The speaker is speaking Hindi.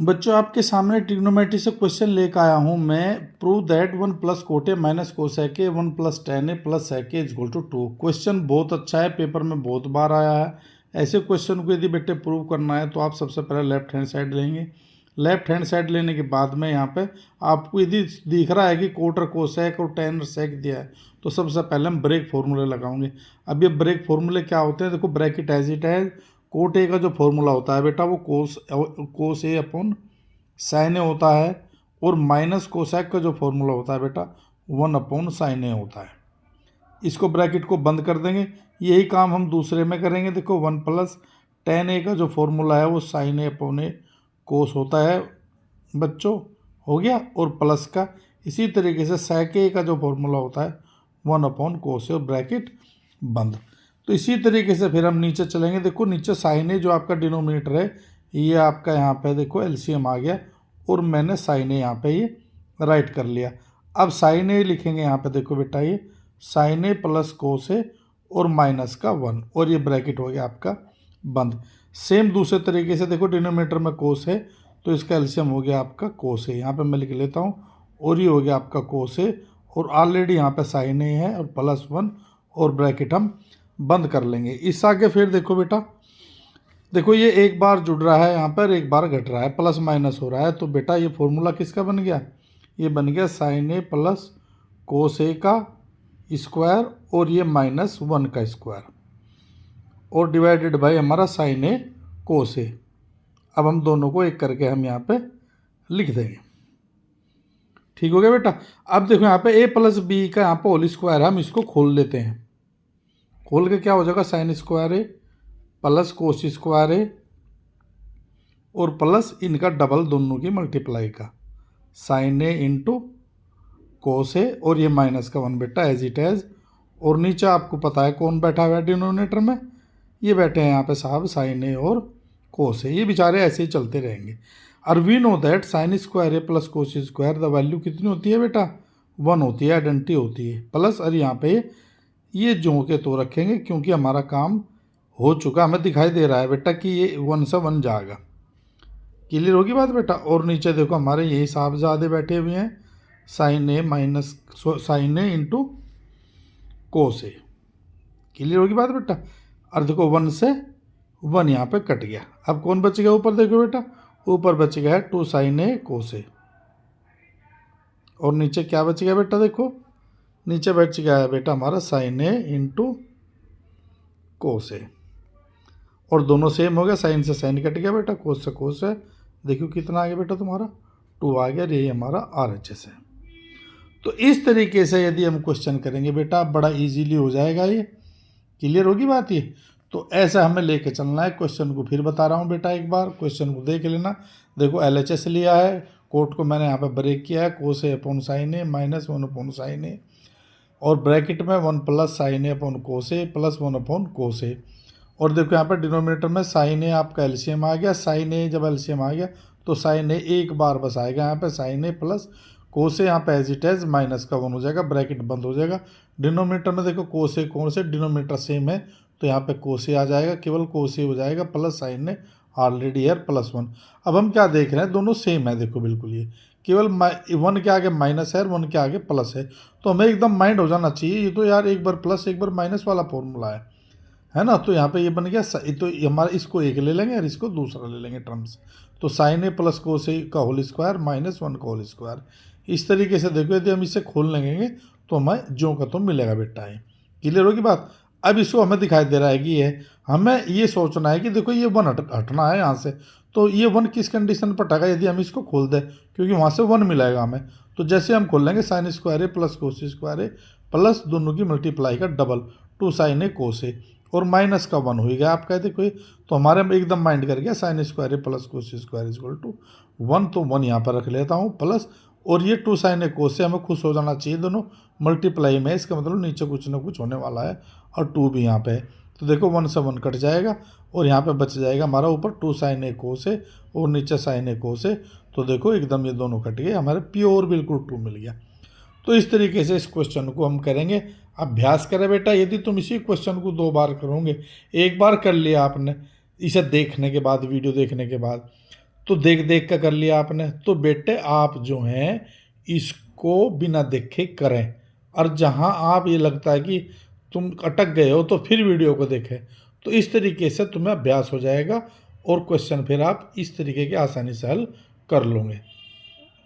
बच्चों आपके सामने ट्रिग्नोमेट्री से क्वेश्चन लेकर आया हूं मैं। Prove that 1 plus cot A minus cosec A 1 plus tan A plus sec A equal to 2। Question बहुत अच्छा है, पेपर में बहुत बार आया है। ऐसे क्वेश्चन को यदि बेटे प्रूव करना है तो आप सबसे पहले लेफ्ट हैंड साइड लेंगे। लेफ्ट हैंड साइड लेने के बाद में यहाँ पे आपको यदि दिख रहा है कि कोट और कोसेक और टेन और सेक दिया है तो सबसे पहले हम ब्रेक फॉर्मूले लगाएंगे। अब ये ब्रेक फॉर्मूले क्या होते हैं, देखो ब्रैकेट एज इट है। कोट ए का जो फॉर्मूला होता है बेटा वो कोस ए अपॉन साइन ए होता है, और माइनस कोसेक का जो फॉर्मूला होता है बेटा 1 अपॉन साइन ए होता है। इसको ब्रैकेट को बंद कर देंगे। यही काम हम दूसरे में करेंगे। देखो 1 प्लस टेन ए का जो फॉर्मूला है वो साइन ए अपॉन ए कोस होता है बच्चों, हो गया। और प्लस का इसी तरीके से सेक ए का जो फॉर्मूला होता है 1 अपॉन कोस ए, और ब्रैकेट बंद। तो इसी तरीके से फिर हम नीचे चलेंगे। देखो नीचे साइन ए जो आपका डिनोमिनेटर है ये आपका यहाँ पे देखो एलसीएम आ गया, और मैंने साइन ए यहाँ पे ये राइट कर लिया। अब साइन ए लिखेंगे यहाँ पे, देखो बेटा ये साइन ए प्लस कोस ए और माइनस का 1, और ये ब्रैकेट हो गया आपका बंद। सेम दूसरे तरीके से देखो डिनोमिनेटर में कोस है तो इसका एलसीएम हो गया आपका कोस ए, यहाँ पे मैं लिख लेता हूँ, और ये हो गया आपका कोस ए, और ऑलरेडी यहाँ पे साइन ए है और प्लस 1, और ब्रैकेट हम बंद कर लेंगे। इस आगे फिर देखो बेटा, देखो ये एक बार जुड़ रहा है यहाँ पर, एक बार घट रहा है, प्लस माइनस हो रहा है। तो बेटा ये फॉर्मूला किसका बन गया, ये बन गया साइन ए प्लस कोस ए का स्क्वायर और ये माइनस 1 का स्क्वायर, और डिवाइडेड बाय हमारा साइन ए कोस ए। अब हम दोनों को एक करके हम यहाँ पे लिख देंगे। ठीक हो गया बेटा। अब देखो यहाँ पे ए प्लस बी का यहाँ पे होल स्क्वायर है, हम इसको खोल लेते हैं। खोल के क्या हो जाएगा, sign square A plus cos square ए और प्लस इनका डबल दोनों की मल्टीप्लाई का साइन ए इंटू कोस ए, और ये माइनस का 1 बेटा एज इट एज। और नीचे आपको पता है कौन बैठा हुआ है डिनोमिनेटर में, ये बैठे हैं यहाँ पे साहब साइन ए और कोस ए। ये बेचारे ऐसे ही चलते रहेंगे। और we know that sine square A plus cos square the value कितनी होती है बेटा, 1 होती है, आइडेंटिटी होती है। प्लस और यहाँ पे ये जो के तो रखेंगे क्योंकि हमारा काम हो चुका, हमें दिखाई दे रहा है बेटा कि ये 1 से 1 जाएगा। क्लियर होगी बात बेटा। और नीचे देखो हमारे यही साहबजादे बैठे हुए हैं, साइन ए माइनस साइन ए इंटू कोस ए। क्लियर होगी बात बेटा। और देखो 1 से 1 यहाँ पे कट गया। अब कौन बच गया ऊपर, देखो बेटा ऊपर बच गया है 2 साइन ए कोस ए, और नीचे क्या बच गया बेटा, देखो नीचे बच गया है बेटा हमारा साइन ए इंटू कोस ए, और दोनों सेम हो गया, साइन से साइन कट गया बेटा, कोस से कोस है। देखो कितना आ गया बेटा तुम्हारा 2 आ गया, ये हमारा RHS है। तो इस तरीके से यदि हम क्वेश्चन करेंगे बेटा बड़ा इजीली हो जाएगा ये। क्लियर होगी बात ये। तो ऐसा हमें लेके चलना है। क्वेश्चन को फिर बता रहा हूँ बेटा, एक बार क्वेश्चन को देख लेना। देखो LHS लिया है, कोट को मैंने यहाँ पे ब्रेक किया है, कोस ए अपॉन साइन ए माइनस 1 अपॉन साइन ए, और ब्रैकेट में 1 प्लस साइन ए अपॉन कोस ए प्लस 1 अपॉन कोस ए। और देखो यहाँ पर डिनोमिनेटर में साइन ए आपका एलसीएम आ गया। साइन ए जब एलसीएम आ गया तो साइन ए एक बार बस आएगा यहाँ पे, साइन ए प्लस कोस ए, यहाँ पे एज इट एज माइनस का 1 हो जाएगा, ब्रैकेट बंद हो जाएगा। डिनोमिनेटर में देखो कोस ए कौन से, डिनोमिनेटर सेम है तो यहाँ पे कोस ए आ जाएगा, केवल कोस ए हो जाएगा, प्लस साइन ए ऑलरेडी है प्लस 1। अब हम क्या देख रहे हैं, दोनों सेम है देखो बिल्कुल, ये केवल 1 के आगे माइनस है और 1 के आगे प्लस है। तो हमें एकदम माइंड हो जाना चाहिए, ये तो यार एक बार प्लस एक बार माइनस वाला फॉर्मूला है ना। तो यहाँ पे ये बन गया, तो हमारा इसको एक ले लेंगे और इसको दूसरा ले लेंगे टर्म्स। तो साइन ए प्लस कोस ए का होल स्क्वायर माइनस 1 का होल स्क्वायर। इस तरीके से देखो यदि हम इसे खोल लेंगे तो हमें जो का तो मिलेगा बेटा है। क्लियर होगी बात। अब इसको हमें दिखाई दे रहा है कि ये हमें ये सोचना है कि देखो ये 1 हटना है यहाँ से, तो ये 1 किस कंडीशन पर हटेगा, यदि हम इसको खोल दें क्योंकि वहाँ से 1 मिलेगा हमें। तो जैसे हम खोल लेंगे sign square A plus cos square A plus दोनों की मल्टीप्लाई का डबल 2 साइन ए कोस ए, और माइनस का 1 हो गया आपका देखो ये। तो हमारे में एकदम माइंड कर गया sine square A plus cos square equal to 1, तो 1 यहाँ पर रख लेता हूँ प्लस, और ये 2 साइन ए कोस से हमें खुश हो जाना चाहिए, दोनों मल्टीप्लाई में, इसका मतलब नीचे कुछ ना कुछ होने वाला है, और 2 भी यहाँ पे है। तो देखो 1 से 1 कट जाएगा, और यहाँ पे बच जाएगा हमारा ऊपर 2 साइन ए कोस है और नीचे साइन ए कोस है। तो देखो एकदम ये दोनों कट गए, हमारे प्योर बिल्कुल 2 मिल गया। तो इस तरीके से इस क्वेश्चन को हम करेंगे। अभ्यास करें बेटा, यदि तुम इसी क्वेश्चन को 2 बार करोगे, एक बार कर लिया आपने इसे देखने के बाद, वीडियो देखने के बाद, तो देख देख कर कर लिया आपने। तो बेटे आप जो हैं इसको बिना देखे करें, और जहां आप ये लगता है कि तुम अटक गए हो तो फिर वीडियो को देखें। तो इस तरीके से तुम्हें अभ्यास हो जाएगा और क्वेश्चन फिर आप इस तरीके के आसानी से हल कर लोगे।